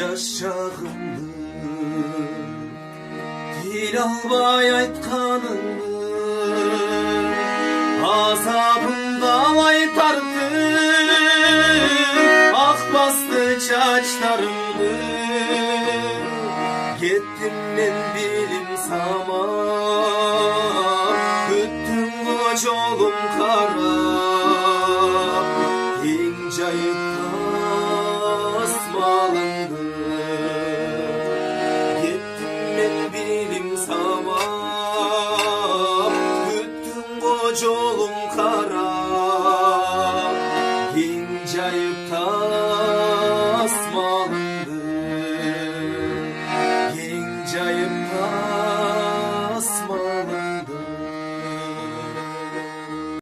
жаш чагымды дил албай айтканыңды азабын қалай тарттың ақ басты чачтарыңды кеттім мен белім самап күттің ғой жолым қарап ең жайып тасмалыңды кеттім мен белім самап күттің ғой жолым қарап